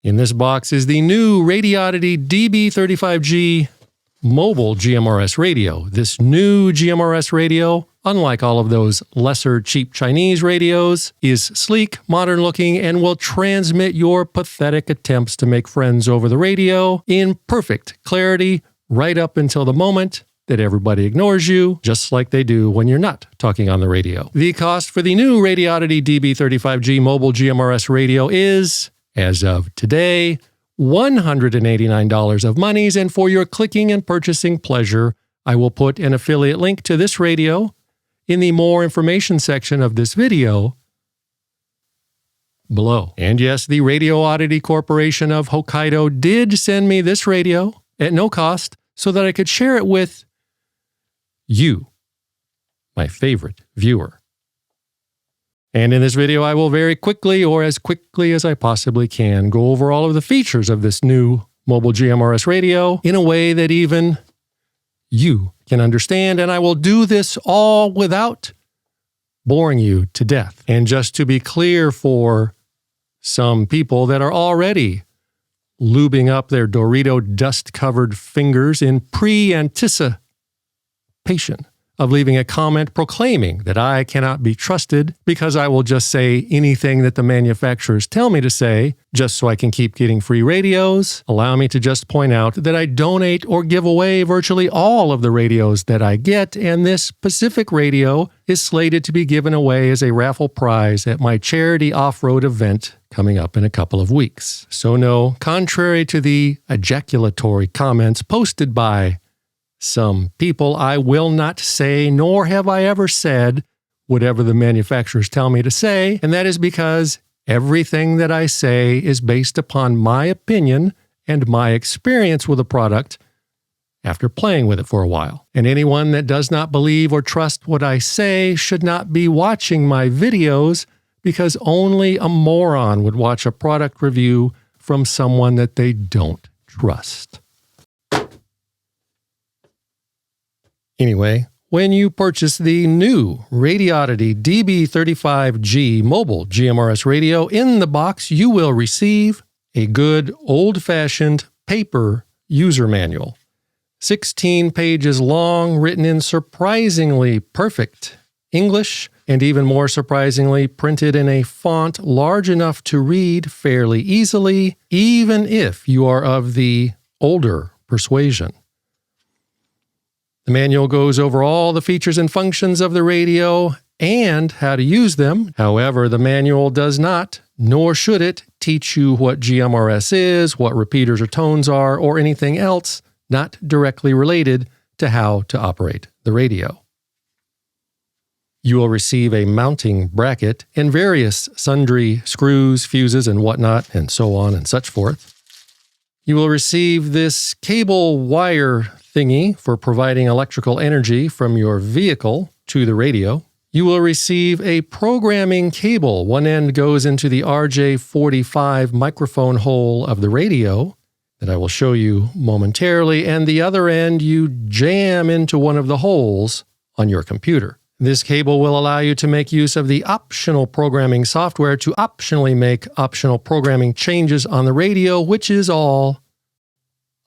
In this box is the new Radioddity DB35 G mobile GMRS radio. This new GMRS radio, unlike all of those lesser cheap Chinese radios, is sleek, modern looking, and will transmit your pathetic attempts to make friends over the radio in perfect clarity right up until the moment that everybody ignores you, just like they do when you're not talking on the radio. The cost for the new Radioddity DB35 G mobile GMRS radio is, as of today, $189 of monies, and for your clicking and purchasing pleasure, I will put an affiliate link to this radio in the more information section of this video below. And yes, the Radioddity Corporation of Hokkaido did send me this radio at no cost so that I could share it with you, my favorite viewer. And in this video, I will very quickly, or as quickly as I possibly can, go over all of the features of this new mobile GMRS radio in a way that even you can understand, and I will do this all without boring you to death. And just to be clear, for some people that are already lubing up their Dorito dust-covered fingers in pre-anticipation of leaving a comment proclaiming that I cannot be trusted because I will just say anything that the manufacturers tell me to say just so I can keep getting free radios, allow me to just point out that I donate or give away virtually all of the radios that I get, and this specific radio is slated to be given away as a raffle prize at my charity off-road event coming up in a couple of weeks. So no, contrary to the ejaculatory comments posted by some people, I will not say, nor have I ever said, whatever the manufacturers tell me to say, and that is because everything that I say is based upon my opinion and my experience with a product after playing with it for a while. And anyone that does not believe or trust what I say should not be watching my videos, because only a moron would watch a product review from someone that they don't trust. Anyway, when you purchase the new Radioddity DB35 G mobile GMRS radio, in the box you will receive a good old-fashioned paper user manual. 16 pages long, written in surprisingly perfect English, and even more surprisingly, printed in a font large enough to read fairly easily, even if you are of the older persuasion. The manual goes over all the features and functions of the radio and how to use them. However, the manual does not, nor should it, teach you what GMRS is, what repeaters or tones are, or anything else not directly related to how to operate the radio. You will receive a mounting bracket and various sundry screws, fuses, and whatnot, and so on and such forth. You will receive this cable wire thingy for providing electrical energy from your vehicle to the radio. You will receive a programming cable. One end goes into the RJ45 microphone hole of the radio that I will show you momentarily, and the other end you jam into one of the holes on your computer. This cable will allow you to make use of the optional programming software to optionally make optional programming changes on the radio, which is all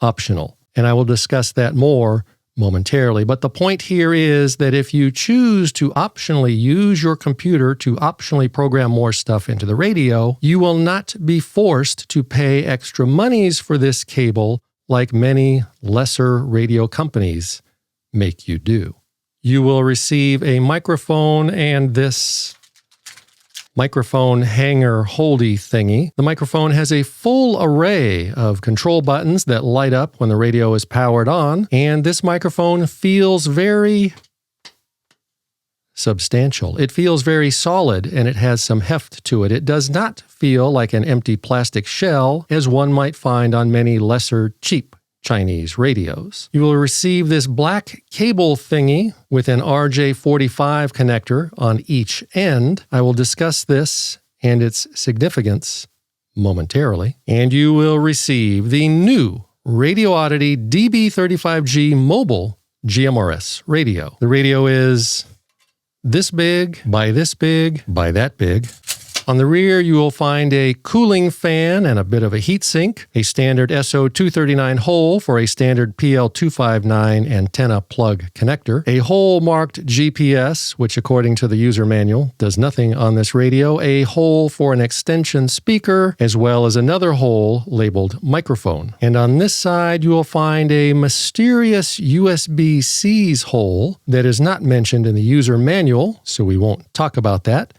optional. And I will discuss that more momentarily. But the point here is that if you choose to optionally use your computer to optionally program more stuff into the radio, you will not be forced to pay extra monies for this cable like many lesser radio companies make you do. You will receive a microphone and this microphone hanger holdy thingy. The microphone has a full array of control buttons that light up when the radio is powered on, and this microphone feels very substantial. It feels very solid, and it has some heft to it. It does not feel like an empty plastic shell, as one might find on many lesser cheap Chinese radios. You will receive this black cable thingy with an RJ45 connector on each end. I will discuss this and its significance momentarily. And you will receive the new Radioddity DB35 G mobile GMRS radio. The radio is this big, by that big, On the rear, you will find a cooling fan and a bit of a heatsink, a standard SO239 hole for a standard PL259 antenna plug connector, a hole marked GPS, which according to the user manual does nothing on this radio, a hole for an extension speaker, as well as another hole labeled microphone. And on this side, you will find a mysterious USB-C's hole that is not mentioned in the user manual, so we won't talk about that,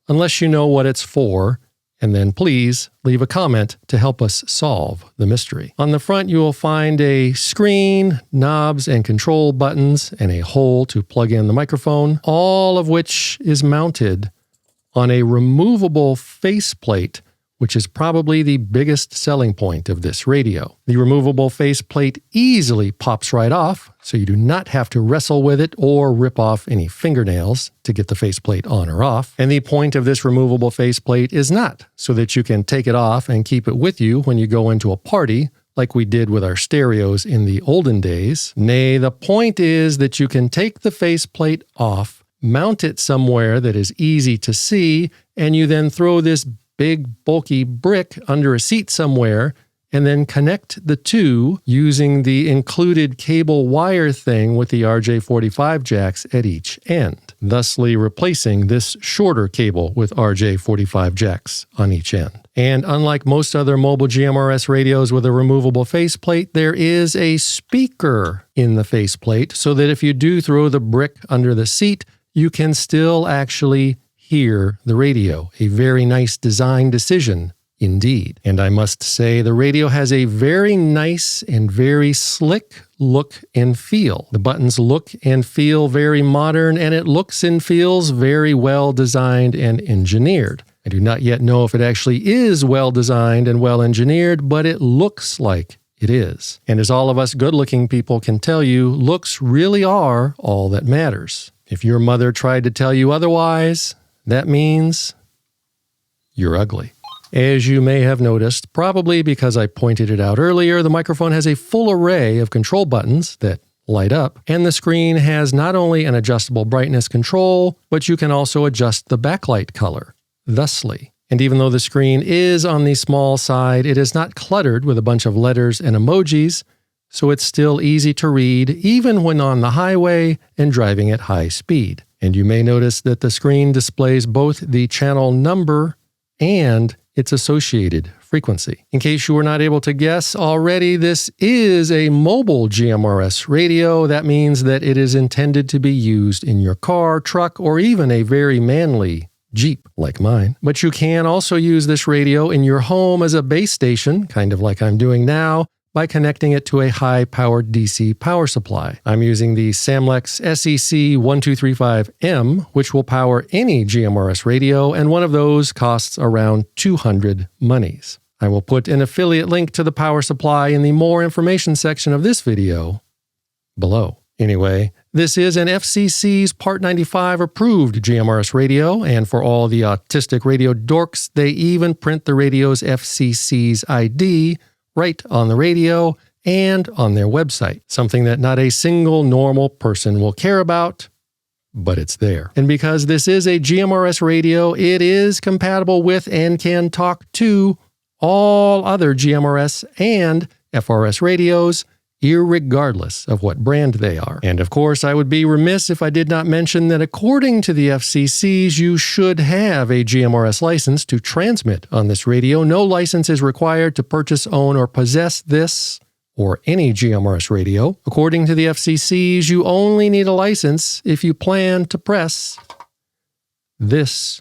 unless you know what it's for, and then please leave a comment to help us solve the mystery. On the front, you will find a screen, knobs and control buttons, and a hole to plug in the microphone, all of which is mounted on a removable faceplate, which is probably the biggest selling point of this radio. The removable faceplate easily pops right off, so you do not have to wrestle with it or rip off any fingernails to get the faceplate on or off. And the point of this removable faceplate is not so that you can take it off and keep it with you when you go into a party, like we did with our stereos in the olden days. Nay, the point is that you can take the faceplate off, mount it somewhere that is easy to see, and you then throw this big bulky brick under a seat somewhere, and then connect the two using the included cable wire thing with the RJ45 jacks at each end, thusly replacing this shorter cable with RJ45 jacks on each end. And unlike most other mobile GMRS radios with a removable faceplate, there is a speaker in the faceplate so that if you do throw the brick under the seat, you can still actually hear the radio. A very nice design decision indeed. And I must say, the radio has a very nice and very slick look and feel. The buttons look and feel very modern, and it looks and feels very well designed and engineered. I do not yet know if it actually is well designed and well engineered, but it looks like it is. And as all of us good-looking people can tell you, looks really are all that matters. If your mother tried to tell you otherwise, that means you're ugly. As you may have noticed, probably because I pointed it out earlier, the microphone has a full array of control buttons that light up, and the screen has not only an adjustable brightness control, but you can also adjust the backlight color, thusly. And even though the screen is on the small side, it is not cluttered with a bunch of letters and emojis, so it's still easy to read even when on the highway and driving at high speed. And you may notice that the screen displays both the channel number and its associated frequency. In case you were not able to guess already, this is a mobile GMRS radio. That means that it is intended to be used in your car, truck, or even a very manly Jeep like mine. But you can also use this radio in your home as a base station, kind of like I'm doing now, by connecting it to a high-powered DC power supply. I'm using the Samlex SEC1235M, which will power any GMRS radio, and one of those costs around 200 monies. I will put an affiliate link to the power supply in the more information section of this video below. Anyway, this is an FCC's Part 95 approved GMRS radio, and for all the autistic radio dorks, they even print the radio's FCC's ID right on the radio and on their website, something that not a single normal person will care about, but it's there. And because this is a GMRS radio, it is compatible with and can talk to all other GMRS and FRS radios, irregardless of what brand they are. And of course, I would be remiss if I did not mention that according to the FCCs, you should have a GMRS license to transmit on this radio. No license is required to purchase, own, or possess this or any GMRS radio. According to the FCCs, you only need a license if you plan to press this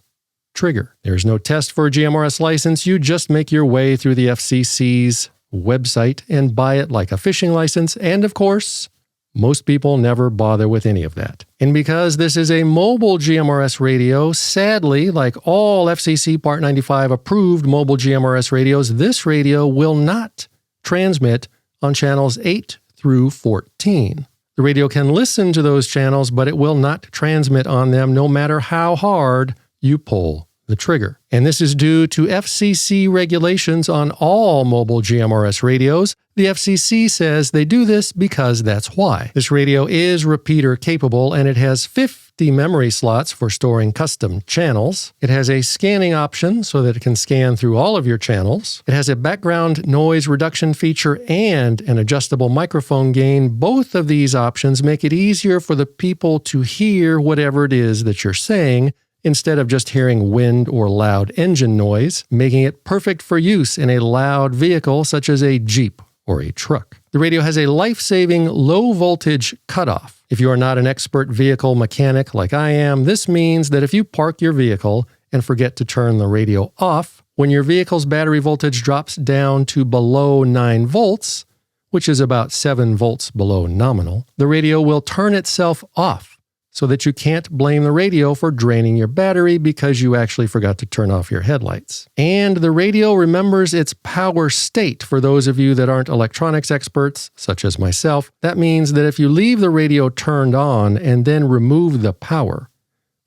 trigger. There's no test for a GMRS license. You just make your way through the FCC's website and buy it like a fishing license, and of course, most people never bother with any of that. And because this is a mobile GMRS radio, sadly, like all FCC Part 95 approved mobile GMRS radios, this radio will not transmit on channels 8 through 14. The radio can listen to those channels, but it will not transmit on them no matter how hard you pull the trigger. And this is due to FCC regulations on all mobile GMRS radios. The FCC says they do this because that's why. This radio is repeater capable, and it has 50 50 memory slots for storing custom channels. It has a scanning option so that it can scan through all of your channels. It has a background noise reduction feature and an adjustable microphone gain. Both of these options make it easier for the people to hear whatever it is that you're saying, instead of just hearing wind or loud engine noise, making it perfect for use in a loud vehicle such as a Jeep or a truck. The radio has a life-saving low-voltage cutoff. If you are not an expert vehicle mechanic like I am, this means that if you park your vehicle and forget to turn the radio off, when your vehicle's battery voltage drops down to below 9 volts, which is about 7 volts below nominal, the radio will turn itself off, so that you can't blame the radio for draining your battery because you actually forgot to turn off your headlights. And the radio remembers its power state. For those of you that aren't electronics experts, such as myself, that means that if you leave the radio turned on and then remove the power,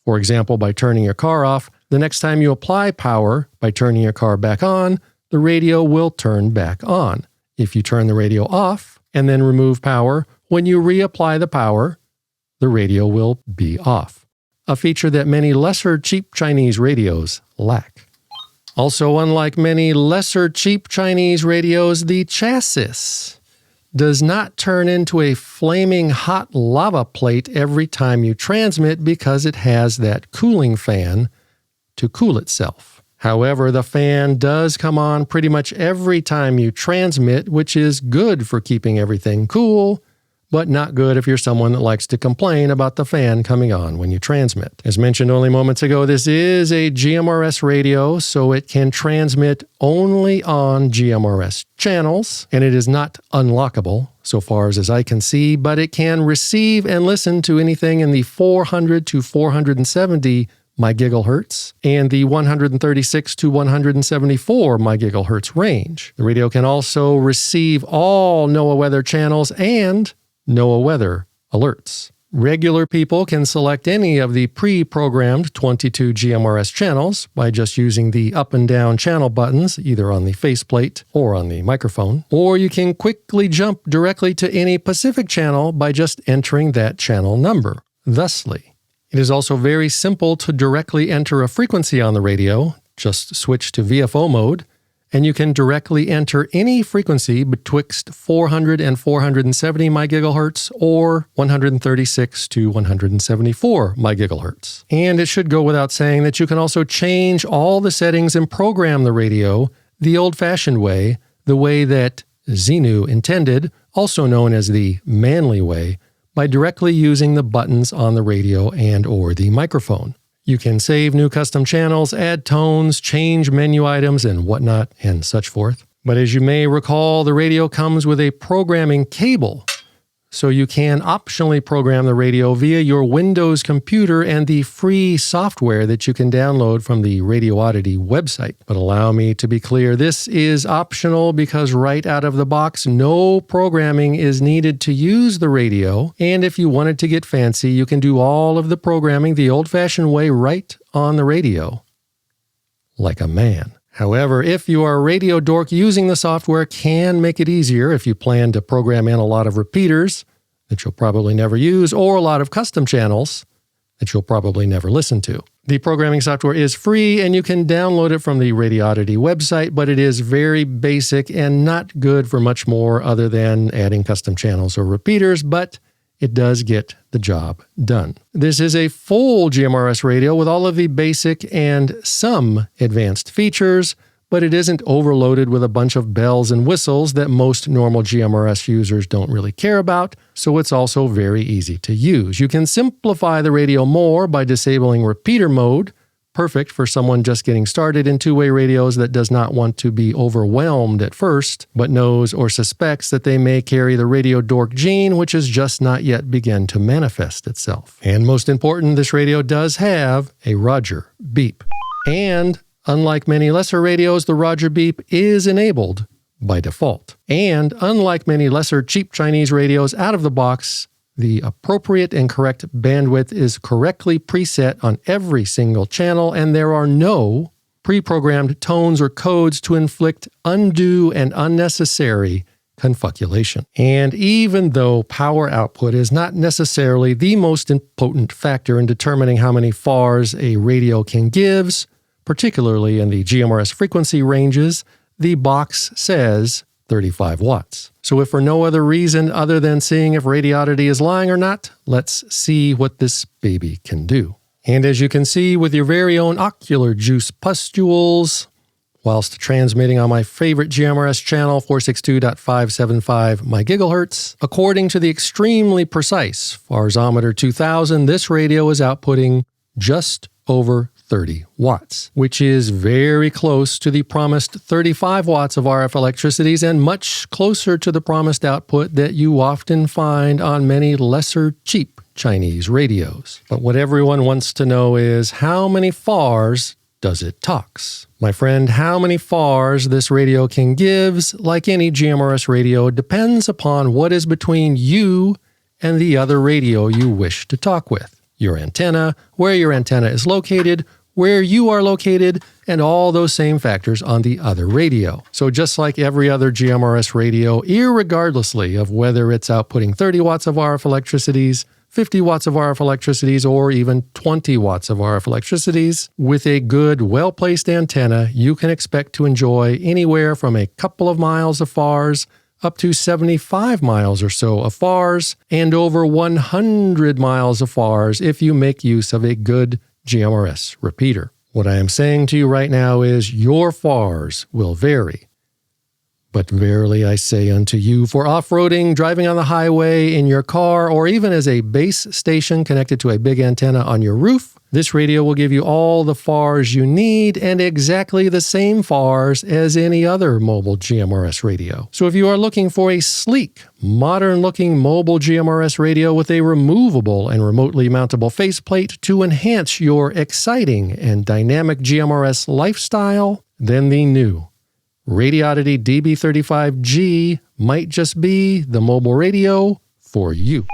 for example, by turning your car off, the next time you apply power by turning your car back on, the radio will turn back on. If you turn the radio off and then remove power, when you reapply the power, the radio will be off, a feature that many lesser cheap Chinese radios lack. Also, unlike many lesser cheap Chinese radios, the chassis does not turn into a flaming hot lava plate every time you transmit because it has that cooling fan to cool itself. However, the fan does come on pretty much every time you transmit, which is good for keeping everything cool, but not good if you're someone that likes to complain about the fan coming on when you transmit. As mentioned only moments ago, this is a GMRS radio, so it can transmit only on GMRS channels, and it is not unlockable, so far as I can see, but it can receive and listen to anything in the 400 to 470 MHz and the 136 to 174 MHz range. The radio can also receive all NOAA weather channels and NOAA weather alerts. Regular people can select any of the pre-programmed 22 GMRS channels by just using the up and down channel buttons, either on the faceplate or on the microphone. Or you can quickly jump directly to any Pacific channel by just entering that channel number. Thusly, it is also very simple to directly enter a frequency on the radio. Just switch to VFO mode, and you can directly enter any frequency betwixt 400 and 470 MHz or 136 to 174 MHz. And it should go without saying that you can also change all the settings and program the radio the old-fashioned way, the way that Xenu intended, also known as the manly way, by directly using the buttons on the radio and or the microphone. You can save new custom channels, add tones, change menu items, and whatnot, and such forth. But as you may recall, the radio comes with a programming cable, so you can optionally program the radio via your Windows computer and the free software that you can download from the Radioddity website. But allow me to be clear, this is optional because right out of the box, no programming is needed to use the radio. And if you wanted to get fancy, you can do all of the programming the old-fashioned way right on the radio, like a man. However, if you are a radio dork, using the software can make it easier if you plan to program in a lot of repeaters that you'll probably never use or a lot of custom channels that you'll probably never listen to. The programming software is free and you can download it from the Radioddity website, but it is very basic and not good for much more other than adding custom channels or repeaters, but it does get the job done. This is a full GMRS radio with all of the basic and some advanced features, but it isn't overloaded with a bunch of bells and whistles that most normal GMRS users don't really care about, so it's also very easy to use. You can simplify the radio more by disabling repeater mode, perfect for someone just getting started in two-way radios that does not want to be overwhelmed at first, but knows or suspects that they may carry the radio dork gene, which has just not yet begun to manifest itself. And most important, this radio does have a Roger beep. And unlike many lesser radios, the Roger beep is enabled by default. And unlike many lesser cheap Chinese radios out of the box, the appropriate and correct bandwidth is correctly preset on every single channel, and there are no pre-programmed tones or codes to inflict undue and unnecessary confuculation. And even though power output is not necessarily the most important factor in determining how many FARs a radio can give, particularly in the GMRS frequency ranges, the box says 35 watts. So if for no other reason other than seeing if Radioddity is lying or not, let's see what this baby can do. And as you can see with your very own ocular juice pustules, whilst transmitting on my favorite GMRS channel, 462.575 MHz, according to the extremely precise Farsometer 2000, this radio is outputting just over 30 watts, which is very close to the promised 35 watts of RF electricities and much closer to the promised output that you often find on many lesser cheap Chinese radios. But what everyone wants to know is how many FARs does it talks? My friend, how many FARs this radio can give, like any GMRS radio, depends upon what is between you and the other radio you wish to talk with. Your antenna, where your antenna is located, where you are located, and all those same factors on the other radio. So just like every other GMRS radio, irregardlessly of whether it's outputting 30 watts of RF electricities, 50 watts of RF electricities, or even 20 watts of RF electricities, with a good, well-placed antenna, you can expect to enjoy anywhere from a couple of miles of FARs up to 75 miles or so of FARs, and over 100 miles of FARs if you make use of a good GMRS repeater. What I am saying to you right now is your FARs will vary. But verily I say unto you, for off-roading, driving on the highway, in your car, or even as a base station connected to a big antenna on your roof, this radio will give you all the FARs you need and exactly the same FARs as any other mobile GMRS radio. So if you are looking for a sleek, modern-looking mobile GMRS radio with a removable and remotely mountable faceplate to enhance your exciting and dynamic GMRS lifestyle, then the new Radioddity DB35 G might just be the mobile radio for you.